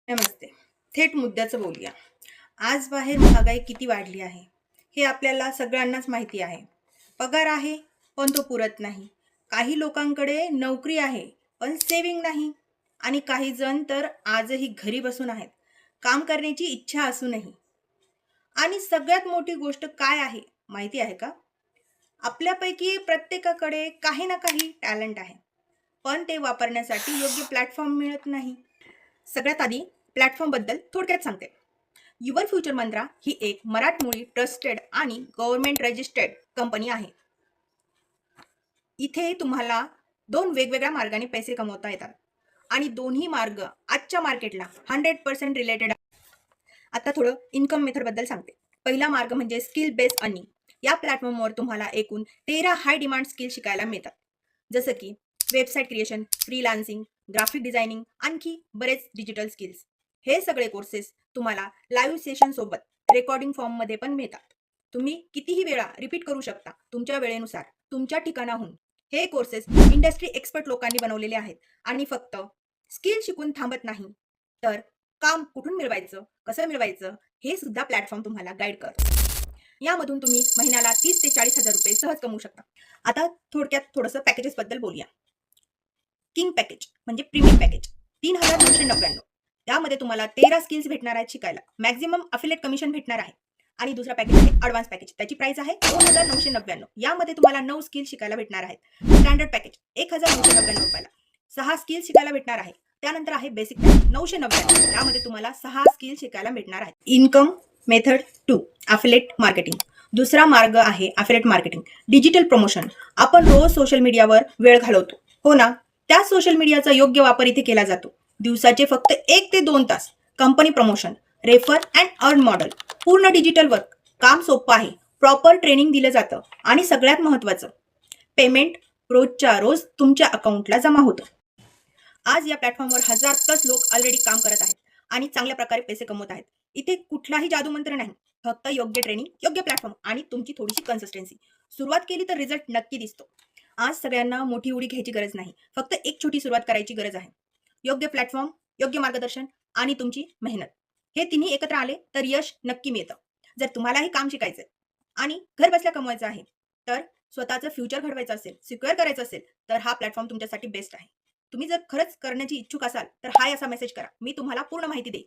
नमस्ते. थेट मुद्द्याचं बोलूया. आज बाहेर महागाई किती वाढली आहे, हे आपल्याला सगळ्यांनाच माहिती आहे. पगार आहे, पण तो पुरत नाही. काही लोकांकडे नोकरी आहे, पण सेव्हिंग नाही. आणि काही जण तर आजही घरी बसून आहेत, काम करण्याची इच्छा असूनही. आणि सगळ्यात मोठी गोष्ट काय आहे, माहिती आहे का? आपल्यापैकी प्रत्येकाकडे काही ना काही टॅलेंट आहे, पण ते वापरण्यासाठी योग्य प्लॅटफॉर्म मिळत नाही. सगळ्यात आधी प्लॅटफॉर्मबद्दल थोडक्यात सांगते. युवर फ्युचर मंत्रा ही एक मराठमोळी ट्रस्टेड आणि गव्हर्नमेंट रजिस्टर्ड कंपनी आहे. इथे तुम्हाला दोन वेगवेगळ्या मार्गाने पैसे कमवता येतात आणि दोन्ही मार्ग आजच्या मार्केटला 100% रिलेटेड. आता थोडं इन्कम मेथडबद्दल सांगते. पहिला मार्ग म्हणजे स्किल बेस्ड अर्निंग. या प्लॅटफॉर्मवर तुम्हाला एकूण 13 हाय डिमांड स्किल शिकायला मिळतात, जसं की website creation, freelancing, graphic designing, आणखी बरेच डिजिटल स्किल्स. हे सगळे कोर्सेस तुम्हाला लाईव्ह सेशन सोबत रेकॉर्डिंग फॉर्ममध्ये पण मिळतात. तुम्ही कितीही वेळा रिपीट करू शकता तुमच्या वेळेनुसार, तुमच्या ठिकाणाहून. हे कोर्सेस इंडस्ट्री एक्सपर्ट लोकांनी बनवलेले आहेत आणि फक्त स्किल शिकून थांबत नाही, तर काम कुठून मिळवायचं, कसं मिळवायचं, हे सुद्धा प्लॅटफॉर्म तुम्हाला गाईड करतो. यामधून तुम्ही महिन्याला 30 ते 40 हजार रुपये सहज कमवू शकता. आता थोडक्यात थोडंसं पॅकेजेसबद्दल बोलूया. किंग पॅकेज म्हणजे प्रीमियम पॅकेज 3,999. यामध्ये तुम्हाला 13 स्किल्स भेटणार आहेत शिकायला. मॅक्झिमम अफिलिएट कमिशन भेटणार आहे. आणि दुसरा पॅकेज आहे ॲडव्हान्स पॅकेज. त्याची प्राइस आहे 2,999. यामध्ये तुम्हाला 9 स्किल शिकायला भेटणार आहेत. स्टँडर्ड पॅकेज 1,999 रुपयाला 6 स्किल शिकायला भेटणार आहे. त्यानंतर आहे बेसिक पॅकेज 999. यामध्ये तुम्हाला 6 स्किल शिकायला भेटणार आहेत. Income method 2 affiliate marketing. दुसरा मार्ग आहे अफिलिएट मार्केटिंग. Digital promotion. आपण रोज सोशल मीडियावर वेळ घालवतो, हो ना? त्या सोशल मीडियाचा योग्य वापर इथे केला जातो. दिवसाचे फक्त 1 ते 2 तास. Company promotion, refer and earn model, पूर्ण डिजिटल वर्क. काम सोपं आहे, प्रॉपर ट्रेनिंग दिलं जातं आणि सगळ्यात महत्त्वाचं, पेमेंट रोजच्या रोज तुमच्या अकाउंटला जमा होतं. आज या प्लॅटफॉर्मवर 1000+ लोक ऑलरेडी काम करत आहेत आणि चांगल्या प्रकारे पैसे कमवत आहेत. इथे कुठलाही जादूमंत्र नाही, फक्त योग्य ट्रेनिंग, योग्य प्लॅटफॉर्म आणि तुमची थोडीशी कन्सिस्टन्सी. सुरुवात केली तर रिझल्ट नक्की दिसतो. आज सगळ्यांना मोठी उडी घ्यायची गरज नाही, फक्त एक छोटी सुरुवात करायची गरज आहे. योग्य प्लॅटफॉर्म, योग्य मार्गदर्शन आणि तुमची मेहनत, हे तिन्ही एकत्र आले तर यश नक्की मिळतं. जर तुम्हालाही काम शिकायचंय आणि घर बसल्या कमवायचं आहे, तर स्वतःचं फ्युचर घडवायचं असेल, सिक्युअर करायचं असेल, तर हा प्लॅटफॉर्म तुमच्यासाठी बेस्ट आहे. तुम्ही जर खरंच करण्याची इच्छुक असाल, तर हाय असा मेसेज करा. मी तुम्हाला पूर्ण माहिती देईन.